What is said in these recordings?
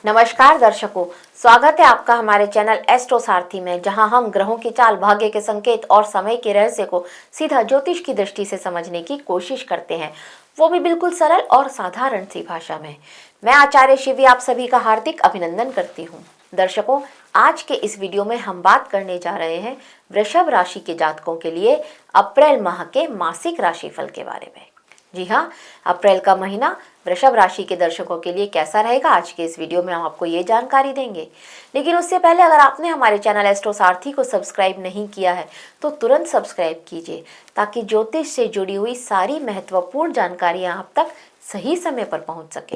नमस्कार दर्शकों, स्वागत है आपका हमारे चैनल एस्ट्रो सारथी में, जहां हम ग्रहों की चाल, भाग्य के संकेत और समय के रहस्य को सीधा ज्योतिष की दृष्टि से समझने की कोशिश करते हैं, वो भी बिल्कुल सरल और साधारण सी भाषा में। मैं आचार्य शिवी आप सभी का हार्दिक अभिनंदन करती हूँ। दर्शकों, आज के इस वीडियो में हम बात करने जा रहे हैं वृषभ राशि के जातकों के लिए अप्रैल माह के मासिक राशिफल के बारे में। जी हाँ, अप्रैल का महीना वृषभ राशि के दर्शकों के लिए कैसा रहेगा, आज के इस वीडियो में हम आपको ये जानकारी देंगे। लेकिन उससे पहले अगर आपने हमारे चैनल एस्ट्रो सारथी को सब्सक्राइब नहीं किया है तो तुरंत सब्सक्राइब कीजिए, ताकि ज्योतिष से जुड़ी हुई सारी महत्वपूर्ण जानकारियाँ आप तक सही समय पर पहुँच सके।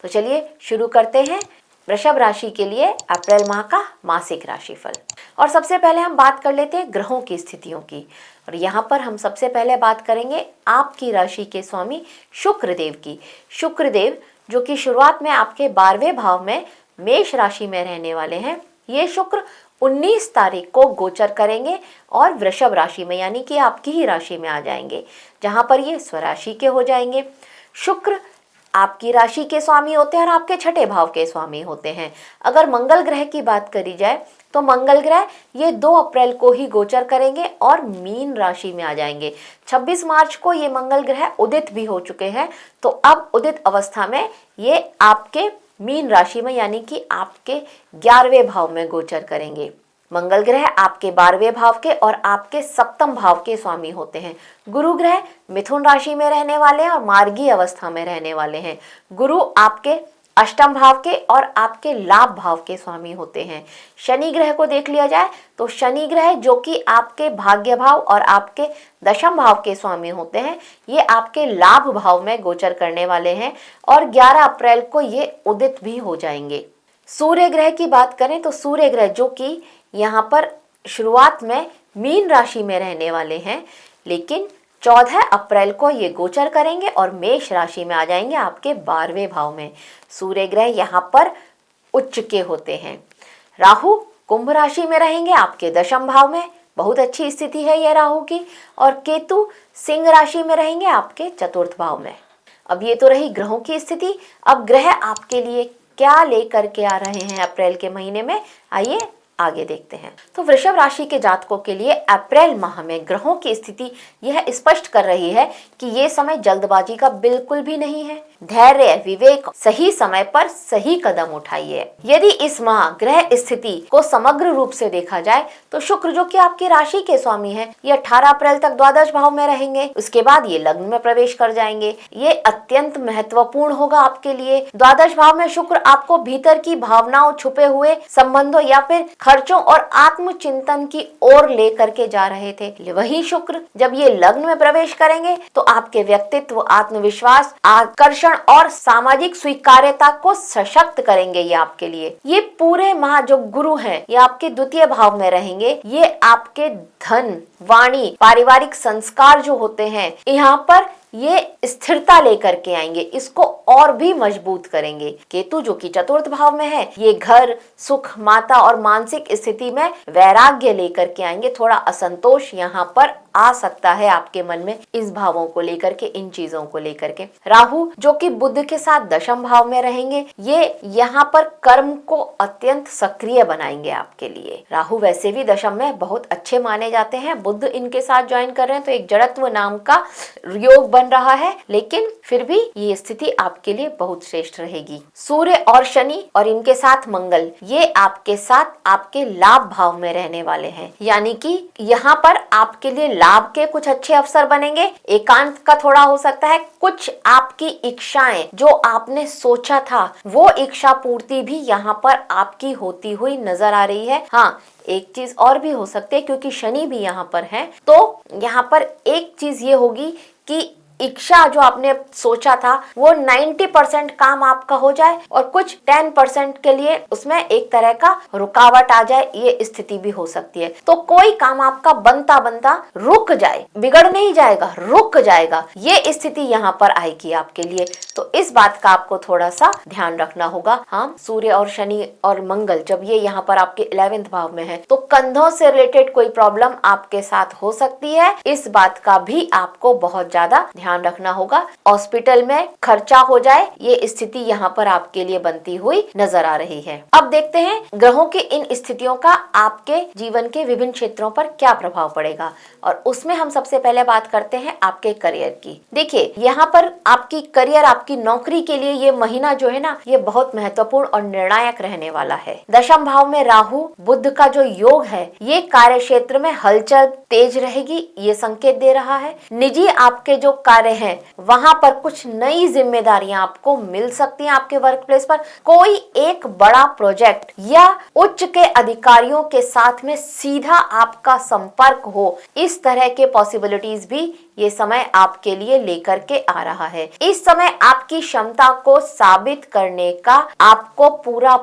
तो चलिए शुरू करते हैं वृषभ राशि के लिए अप्रैल माह का मासिक राशिफल। और सबसे पहले हम बात कर लेते हैं ग्रहों की स्थितियों की। और यहाँ पर हम सबसे पहले बात करेंगे आपकी राशि के स्वामी शुक्रदेव की। शुक्रदेव जो कि शुरुआत में आपके 12वें भाव में मेष राशि में रहने वाले हैं। ये शुक्र 19 तारीख को गोचर करेंगे और वृषभ राशि में, यानी कि आपकी ही राशि में आ जाएंगे, जहाँ पर ये स्वराशि के हो जाएंगे। शुक्र आपकी राशि के स्वामी होते हैं और आपके छठे भाव के स्वामी होते हैं। अगर मंगल ग्रह की बात करी जाए तो मंगल ग्रह ये 2 अप्रैल को ही गोचर करेंगे और मीन राशि में आ जाएंगे। 26 मार्च को ये मंगल ग्रह उदित भी हो चुके हैं, तो अब उदित अवस्था में ये आपके मीन राशि में, यानी कि आपके 11वें भाव में गोचर करेंगे। मंगल ग्रह आपके 12वें भाव के और आपके सप्तम भाव के स्वामी होते हैं। गुरु ग्रह मिथुन राशि में रहने वाले हैं और मार्गी अवस्था में रहने वाले हैं। गुरु आपके अष्टम भाव के और आपके लाभ भाव के स्वामी होते हैं। शनि ग्रह को देख लिया जाए तो शनि ग्रह जो कि आपके भाग्य भाव और आपके दशम भाव के स्वामी होते हैं, ये आपके लाभ भाव में गोचर करने वाले हैं और 11 अप्रैल को ये उदित भी हो जाएंगे। सूर्य ग्रह की बात करें तो सूर्य ग्रह जो कि यहाँ पर शुरुआत में मीन राशि में रहने वाले हैं, लेकिन 14 अप्रैल को ये गोचर करेंगे और मेष राशि में आ जाएंगे आपके 12वें भाव में। सूर्य ग्रह यहाँ पर उच्च के होते हैं। राहु कुंभ राशि में रहेंगे आपके दशम भाव में, बहुत अच्छी स्थिति है यह राहु की। और केतु सिंह राशि में रहेंगे आपके चतुर्थ भाव में। अब ये तो रही ग्रहों की स्थिति। अब ग्रह आपके लिए क्या लेकर के आ रहे हैं अप्रैल के महीने में, आइए आगे देखते हैं। तो वृषभ राशि के जातकों के लिए अप्रैल माह में ग्रहों की स्थिति यह स्पष्ट कर रही है कि ये समय जल्दबाजी का बिल्कुल भी नहीं है। धैर्य, विवेक, सही समय पर सही कदम उठाइए। यदि इस माह ग्रह स्थिति को समग्र रूप से देखा जाए तो शुक्र जो कि आपकी राशि के स्वामी है, ये 18 अप्रैल तक द्वादश भाव में रहेंगे। उसके बाद ये लग्न में प्रवेश कर जाएंगे। ये अत्यंत महत्वपूर्ण होगा आपके लिए। द्वादश भाव में शुक्र आपको भीतर की भावनाओं, छुपे हुए संबंधों या फिर खर्चों और आत्मचिंतन की ओर लेकर के जा रहे थे। वही शुक्र जब ये लग्न में प्रवेश करेंगे तो आपके व्यक्तित्व, आत्मविश्वास, आकर्षण और सामाजिक स्वीकार्यता को सशक्त करेंगे। ये आपके लिए ये पूरे माह जो गुरु हैं, ये आपके द्वितीय भाव में रहेंगे। ये आपके धन, वाणी, पारिवारिक संस्कार जो होते हैं, यहाँ पर ये स्थिरता लेकर के आएंगे, इसको और भी मजबूत करेंगे। केतु जो कि चतुर्थ भाव में है, ये घर, सुख, माता और मानसिक स्थिति में वैराग्य लेकर के आएंगे। थोड़ा असंतोष यहाँ पर आ सकता है आपके मन में इस भावों को लेकर के, इन चीजों को लेकर के। राहु जो कि बुध के साथ दशम भाव में रहेंगे, ये यहाँ पर कर्म को अत्यंत सक्रिय बनाएंगे आपके लिए। राहु वैसे भी दशम में बहुत अच्छे माने जाते हैं। बुध इनके साथ ज्वाइन कर रहे हैं तो एक जड़त्व नाम का योग बन रहा है, लेकिन फिर भी ये स्थिति आपके लिए बहुत श्रेष्ठ रहेगी। सूर्य और शनि और इनके साथ मंगल, ये आपके साथ आपके लाभ भाव में रहने वाले हैं, यानी कि यहाँ पर आपके लिए लाभ के कुछ अच्छे अवसर बनेंगे। एकांत का थोड़ा हो सकता है। कुछ आपकी इच्छाएं जो आपने सोचा था वो इच्छा पूर्ति भी यहाँ पर आपकी होती हुई नजर आ रही है। हाँ, एक चीज और भी हो सकती है, क्योंकि शनि भी यहाँ पर है, तो यहाँ पर एक चीज ये होगी कि इच्छा जो आपने सोचा था वो 90% काम आपका हो जाए और कुछ 10% के लिए उसमें एक तरह का रुकावट आ जाए, ये स्थिति भी हो सकती है। तो कोई काम आपका बनता बनता रुक जाए, बिगड़ नहीं जाएगा, रुक जाएगा, ये स्थिति यहाँ पर आएगी आपके लिए। तो इस बात का आपको थोड़ा सा ध्यान रखना होगा। हाँ, सूर्य और शनि और मंगल जब ये यहाँ पर आपके 11वें भाव में है तो कंधों से रिलेटेड कोई प्रॉब्लम आपके साथ हो सकती है। इस बात का भी आपको बहुत ज्यादा ध्यान रखना होगा। हॉस्पिटल में खर्चा हो जाए, ये स्थिति यहाँ पर आपके लिए बनती हुई नजर आ रही है। अब देखते हैं ग्रहों की इन स्थितियों का आपके जीवन के विभिन्न क्षेत्रों पर क्या प्रभाव पड़ेगा, और उसमें हम सबसे पहले बात करते हैं आपके करियर की। देखिए, यहाँ पर आपकी करियर, आपकी नौकरी के लिए ये महीना जो है ना, ये बहुत महत्वपूर्ण और निर्णायक रहने वाला है। दशम भाव में राहु बुध का जो योग है, ये कार्य क्षेत्र में हलचल तेज रहेगी, ये संकेत दे रहा है। निजी आपके जो कार्य हैं, वहां पर कुछ नई जिम्मेदारियां आपको मिल सकती हैं। आपके वर्क प्लेस पर कोई एक बड़ा प्रोजेक्ट या उच्च के अधिकारियों के साथ में सीधा आपका संपर्क हो, इस तरह के पॉसिबिलिटीज भी ये समय आपके लिए लेकर के आ रहा है। इस समय आपकी क्षमता को साबित करने का आपको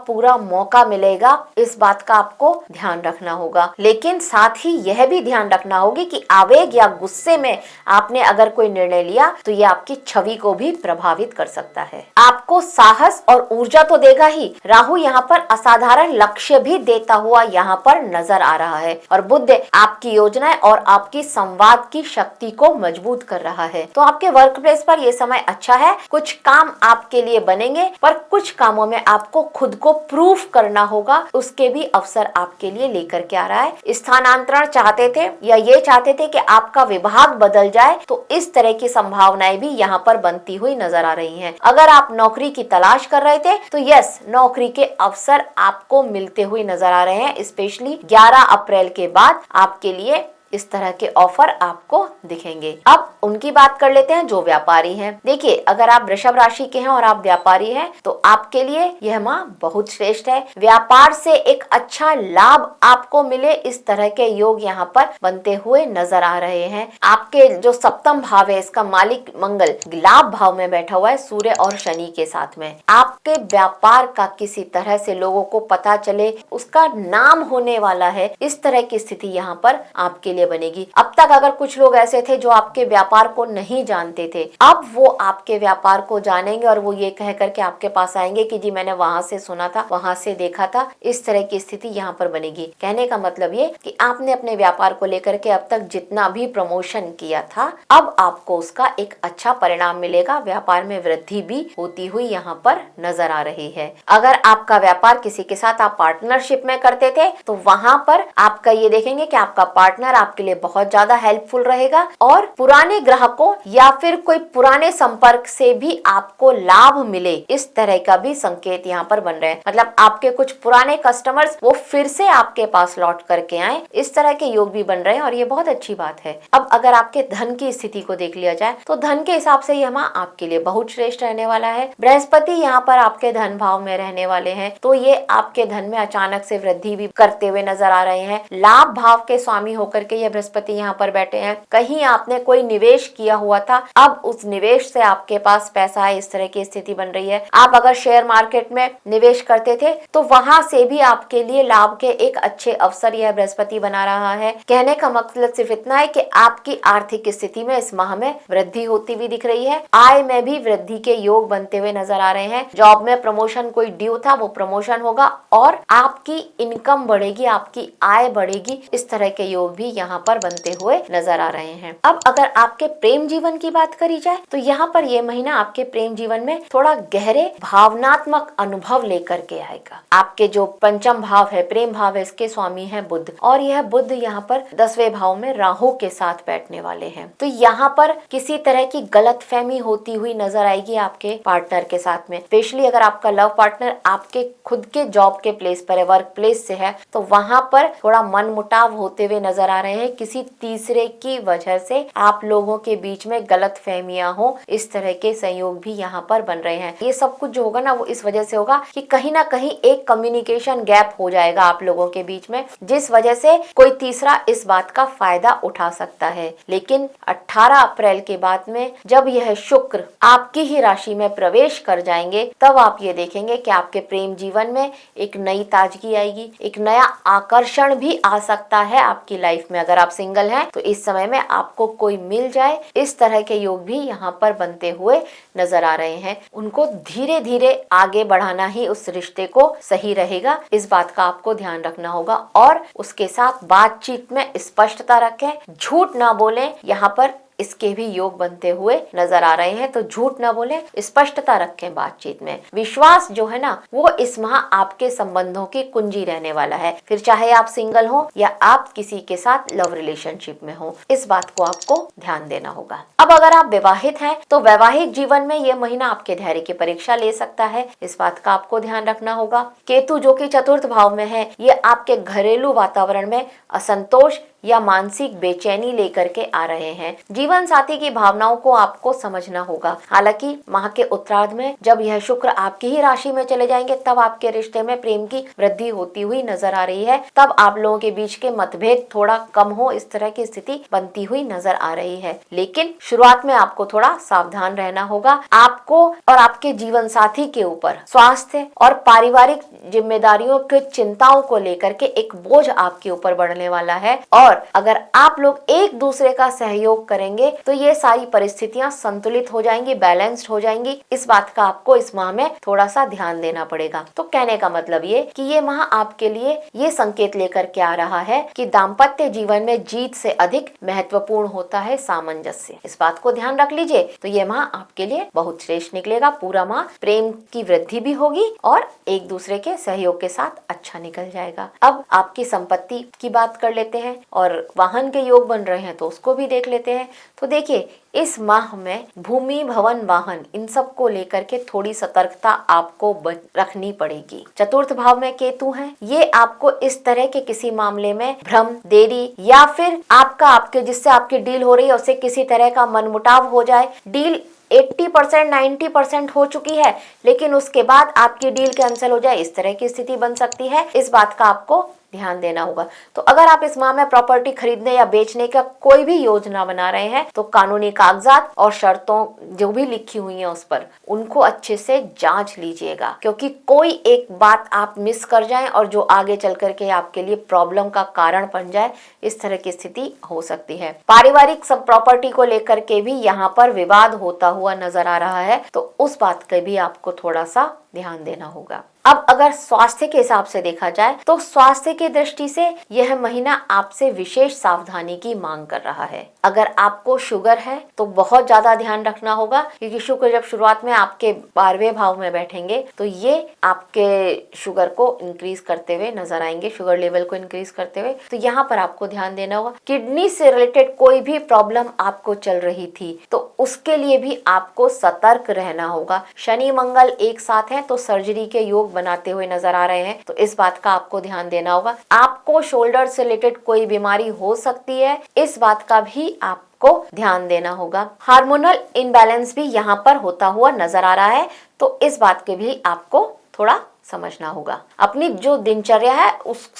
पूरा मौका मिलेगा, इस बात का आपको ध्यान रखना होगा। लेकिन साथ ही यह भी ध्यान रखना होगी कि आवेग या गुस्से में आपने अगर कोई निर्णय लिया तो यह आपकी छवि को भी प्रभावित कर सकता है। आपको साहस और ऊर्जा तो देगा ही, राहु यहाँ पर असाधारण लक्ष्य भी देता हुआ यहाँ पर नजर आ रहा है, और बुध आपकी योजनाएं और आपकी संवाद की शक्ति को मजबूत कर रहा है। तो आपके वर्क प्लेस पर यह समय अच्छा है। कुछ काम आपके लिए बनेंगे, पर कुछ कामों में आपको खुद को प्रूफ करना होगा, उसके भी अवसर आपके लिए लेकर के आ रहा है। स्थानांतरण चाहते थे या ये चाहते थे कि आपका विभाग बदल जाए, तो इस तरह की संभावनाएं भी यहाँ पर बनती हुई नजर आ रही हैं। अगर आप नौकरी की तलाश कर रहे थे तो यस, नौकरी के अवसर आपको मिलते हुए नजर आ रहे हैं। स्पेशली 11 अप्रैल के बाद आपके लिए इस तरह के ऑफर आपको दिखेंगे। अब उनकी बात कर लेते हैं जो व्यापारी हैं। देखिए, अगर आप वृषभ राशि के हैं और आप व्यापारी हैं तो आपके लिए यह माह बहुत श्रेष्ठ है। व्यापार से एक अच्छा लाभ आपको मिले, इस तरह के योग यहाँ पर बनते हुए नजर आ रहे हैं। आपके जो सप्तम भाव है, इसका मालिक मंगल लाभ भाव में बैठा हुआ है सूर्य और शनि के साथ में। आपके व्यापार का किसी तरह से लोगों को पता चले, उसका नाम होने वाला है, इस तरह की स्थिति यहाँ पर आपके बनेगी। अब तक अगर कुछ लोग ऐसे थे जो आपके व्यापार को नहीं जानते थे, अब वो आपके व्यापार को जानेंगे और वो ये कह करके आपके पास आएंगे कि जी मैंने वहां से सुना था, वहां से देखा था। इस तरह की स्थिति यहाँ पर बनेगी। कहने का मतलब ये कि आपने अपने व्यापार को लेकर के अब तक जितना भी प्रमोशन किया था, अब आपको उसका एक अच्छा परिणाम मिलेगा। व्यापार में वृद्धि भी होती हुई यहाँ पर नजर आ रही है। अगर आपका व्यापार किसी के साथ आप पार्टनरशिप में करते थे तो वहां पर आपका ये देखेंगे कि आपका पार्टनर आपके लिए बहुत ज्यादा हेल्पफुल रहेगा, और पुराने ग्राहकों या फिर कोई पुराने संपर्क से भी आपको लाभ मिले, इस तरह का भी संकेत यहाँ पर बन रहे हैं। मतलब आपके कुछ पुराने कस्टमर्स वो फिर से आपके पास लौट करके आए, इस तरह के योग भी बन रहे हैं, और ये बहुत अच्छी बात है। अब अगर आपके धन की स्थिति को देख लिया जाए तो धन के हिसाब से यह माह आपके लिए बहुत श्रेष्ठ रहने वाला है। बृहस्पति यहाँ पर आपके धन भाव में रहने वाले हैं, तो ये आपके धन में अचानक से वृद्धि भी करते हुए नजर आ रहे हैं। लाभ भाव के स्वामी होकर के ये बृहस्पति यहाँ पर बैठे हैं। कहीं आपने कोई निवेश किया हुआ था, अब उस निवेश से आपके पास पैसा है, इस तरह की स्थिति बन रही है। आप अगर शेयर मार्केट में निवेश करते थे तो वहां से भी आपके लिए लाभ के एक अच्छे अवसर यह बृहस्पति बना रहा है। कहने का मकसद सिर्फ इतना है कि आपकी आर्थिक स्थिति में इस माह में वृद्धि होती हुई दिख रही है। आय में भी वृद्धि के योग बनते हुए नजर आ रहे हैं। जॉब में प्रमोशन कोई ड्यू था वो प्रमोशन होगा, और आपकी इनकम बढ़ेगी, आपकी आय बढ़ेगी, इस तरह के योग भी यहाँ पर बनते हुए नजर आ रहे हैं। अब अगर आपके प्रेम जीवन की बात करी जाए तो यहाँ पर यह महीना आपके प्रेम जीवन में थोड़ा गहरे भावनात्मक अनुभव लेकर के आएगा। आपके जो पंचम भाव है, प्रेम भाव है, इसके स्वामी है बुध, और यह बुध यहाँ पर 10वें भाव में राहु के साथ बैठने वाले हैं। तो यहाँ पर किसी तरह की गलतफहमी होती हुई नजर आएगी आपके पार्टनर के साथ में। स्पेशली अगर आपका लव पार्टनर आपके खुद के जॉब के प्लेस पर है, वर्क प्लेस से है, तो वहां पर थोड़ा मनमुटाव होते हुए नजर आ रहे हैं। किसी तीसरे की वजह से आप लोगों के बीच में गलतफहमियां हो, इस तरह के संयोग भी यहाँ पर बन रहे हैं। ये सब कुछ जो होगा ना वो इस वजह से होगा कि कहीं ना कहीं एक कम्युनिकेशन गैप हो जाएगा आप लोगों के बीच में, जिस वजह से कोई तीसरा इस बात का फायदा उठा सकता है। लेकिन 18 अप्रैल के बाद में जब यह शुक्र आपकी ही राशि में प्रवेश कर जाएंगे, तब आप ये देखेंगे कि आपके प्रेम जीवन में एक नई ताजगी आएगी, एक नया आकर्षण भी आ सकता है आपकी लाइफ में। अगर आप सिंगल हैं तो इस समय में आपको कोई मिल जाए, इस तरह के योग भी यहाँ पर बनते हुए नजर आ रहे हैं। उनको धीरे धीरे आगे बढ़ाना ही उस रिश्ते को सही रहेगा, इस बात का आपको ध्यान रखना होगा, और उसके साथ बातचीत में स्पष्टता रखें, झूठ ना बोलें। यहाँ पर इसके भी योग बनते हुए नजर आ रहे हैं। तो झूठ न बोले, स्पष्टता रखें बातचीत में। विश्वास जो है ना, वो इस माह आपके संबंधों की कुंजी रहने वाला है। फिर चाहे आप सिंगल हो या आप किसी के साथ लव रिलेशनशिप में हो, इस बात को आपको ध्यान देना होगा। अब अगर आप विवाहित हैं तो वैवाहिक जीवन में ये महीना आपके धैर्य की परीक्षा ले सकता है, इस बात का आपको ध्यान रखना होगा। केतु जो कि चतुर्थ भाव में है, ये आपके घरेलू वातावरण में असंतोष या मानसिक बेचैनी लेकर के आ रहे हैं। जीवन साथी की भावनाओं को आपको समझना होगा। हालांकि माह के उत्तरार्ध में जब यह शुक्र आपकी ही राशि में चले जाएंगे, तब आपके रिश्ते में प्रेम की वृद्धि होती हुई नजर आ रही है। तब आप लोगों के बीच के मतभेद थोड़ा कम हो, इस तरह की स्थिति बनती हुई नजर आ रही है। लेकिन शुरुआत में आपको थोड़ा सावधान रहना होगा। आपको और आपके जीवन साथी के ऊपर स्वास्थ्य और पारिवारिक जिम्मेदारियों की चिंताओं को लेकर के एक बोझ आपके ऊपर बढ़ने वाला है। और अगर आप लोग एक दूसरे का सहयोग करेंगे तो ये सारी परिस्थितियां संतुलित हो जाएंगी, बैलेंस्ड हो जाएंगी। इस बात का आपको इस माह में थोड़ा सा ध्यान देना पड़ेगा। तो कहने का मतलब ये कि ये माह आपके लिए ये संकेत लेकर के आ रहा है कि दाम्पत्य जीवन में जीत से अधिक महत्वपूर्ण होता है सामंजस्य। इस बात को ध्यान रख लीजिए। तो ये माह आपके लिए बहुत श्रेष्ठ निकलेगा। पूरा माह प्रेम की वृद्धि भी होगी और एक दूसरे के सहयोग के साथ अच्छा निकल जाएगा। अब आपकी संपत्ति की बात कर लेते हैं और वाहन के योग बन रहे हैं तो उसको भी देख लेते हैं। तो देखिए, इस माह में भूमि, भवन, वाहन, इन सब को लेकर के थोड़ी सतर्कता आपको रखनी पड़ेगी। चतुर्थ भाव में केतु है, ये आपको इस तरह के किसी मामले में भ्रम, देरी या फिर आपके जिससे आपकी डील हो रही है उससे किसी तरह का मनमुटाव हो जाए। डील 80% 90% हो चुकी है, लेकिन उसके बाद आपकी डील कैंसिल हो जाए, इस तरह की स्थिति बन सकती है। इस बात का आपको ध्यान देना होगा। तो अगर आप इस माह में प्रॉपर्टी खरीदने या बेचने का कोई भी योजना बना रहे हैं तो कानूनी कागजात और शर्तों जो भी लिखी हुई हैं उस पर उनको अच्छे से जांच लीजिएगा, क्योंकि कोई एक बात आप मिस कर जाएं और जो आगे चल करके आपके लिए प्रॉब्लम का कारण बन जाए, इस तरह की स्थिति हो सकती है। पारिवारिक सब प्रॉपर्टी को लेकर के भी यहाँ पर विवाद होता हुआ नजर आ रहा है, तो उस बात का भी आपको थोड़ा सा ध्यान देना होगा। अब अगर स्वास्थ्य के हिसाब से देखा जाए तो स्वास्थ्य की दृष्टि से यह महीना आपसे विशेष सावधानी की मांग कर रहा है। अगर आपको शुगर है तो बहुत ज्यादा ध्यान रखना होगा, क्योंकि शुक्र जब शुरुआत में आपके 12वें भाव में बैठेंगे तो ये आपके शुगर को इंक्रीज करते हुए नजर आएंगे, शुगर लेवल को इंक्रीज करते हुए। तो यहाँ पर आपको ध्यान देना होगा। किडनी से रिलेटेड कोई भी प्रॉब्लम आपको चल रही थी तो उसके लिए भी आपको सतर्क रहना होगा। शनि मंगल एक साथ है तो सर्जरी के योग बनाते हुए नजर आ रहे हैं, तो इस बात का आपको ध्यान देना होगा। आपको शोल्डर से रिलेटेड कोई बीमारी हो सकती है, इस बात का भी आपको ध्यान देना होगा। हार्मोनल इनबैलेंस भी यहाँ पर होता हुआ नजर आ रहा है, तो इस बात के भी आपको थोड़ा समझना होगा। अपनी जो दिनचर्या है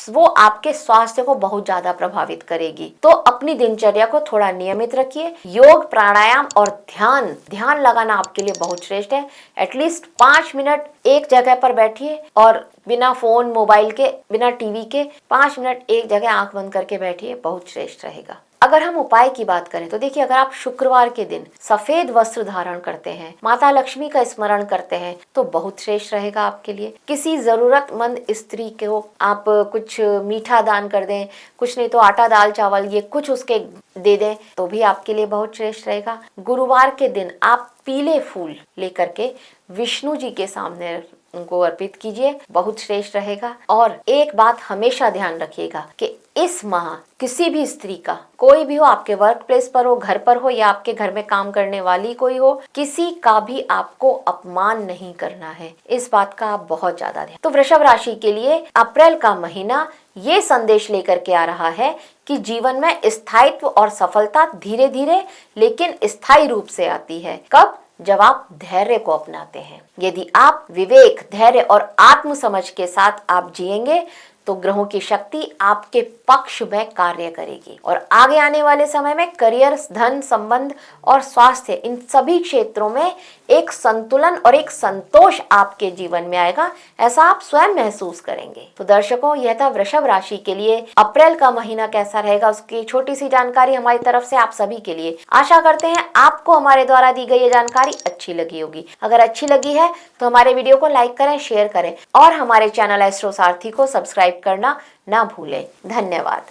वो आपके स्वास्थ्य को बहुत ज्यादा प्रभावित करेगी, तो अपनी दिनचर्या को थोड़ा नियमित रखिए। योग, प्राणायाम और ध्यान लगाना आपके लिए बहुत श्रेष्ठ है। एटलीस्ट 5 मिनट एक जगह पर बैठिए और बिना फोन, मोबाइल के, बिना टीवी के 5 मिनट एक जगह आंख बंद करके बैठिए, बहुत श्रेष्ठ रहेगा। अगर हम उपाय की बात करें तो देखिए, अगर आप शुक्रवार के दिन सफेद वस्त्र धारण करते हैं, माता लक्ष्मी का स्मरण करते हैं तो बहुत श्रेष्ठ रहेगा आपके लिए। किसी जरूरतमंद स्त्री को आप कुछ मीठा दान कर दें, कुछ नहीं तो आटा, दाल, चावल ये कुछ उसके दे दें तो भी आपके लिए बहुत श्रेष्ठ रहेगा। गुरुवार के दिन आप पीले फूल लेकर के विष्णु जी के सामने उनको अर्पित कीजिए, बहुत श्रेष्ठ रहेगा। और एक बात हमेशा ध्यान रखिएगा कि इस माह किसी भी स्त्री का, कोई भी हो, आपके वर्क प्लेस पर हो, घर पर हो या आपके घर में काम करने वाली कोई हो, किसी का भी आपको अपमान नहीं करना है, इस बात का आप बहुत ज्यादा ध्यान। तो वृषभ राशि के लिए अप्रैल का महीना ये संदेश लेकर के आ रहा है कि जीवन में स्थायित्व और सफलता धीरे धीरे लेकिन स्थायी रूप से आती है। कब? जब आप धैर्य को अपनाते हैं। यदि आप विवेक, धैर्य और आत्म समझ के साथ आप जिएंगे तो ग्रहों की शक्ति आपके पक्ष में कार्य करेगी और आगे आने वाले समय में करियर, धन, संबंध और स्वास्थ्य, इन सभी क्षेत्रों में एक संतुलन और एक संतोष आपके जीवन में आएगा, ऐसा आप स्वयं महसूस करेंगे। तो दर्शकों, यह था वृषभ राशि के लिए अप्रैल का महीना कैसा रहेगा, उसकी छोटी सी जानकारी हमारी तरफ से आप सभी के लिए। आशा करते हैं आपको हमारे द्वारा दी गई ये जानकारी अच्छी लगी होगी। अगर अच्छी लगी है तो हमारे वीडियो को लाइक करें, शेयर करें और हमारे चैनल एस्ट्रो सारथी को सब्सक्राइब करना ना भूलें। धन्यवाद।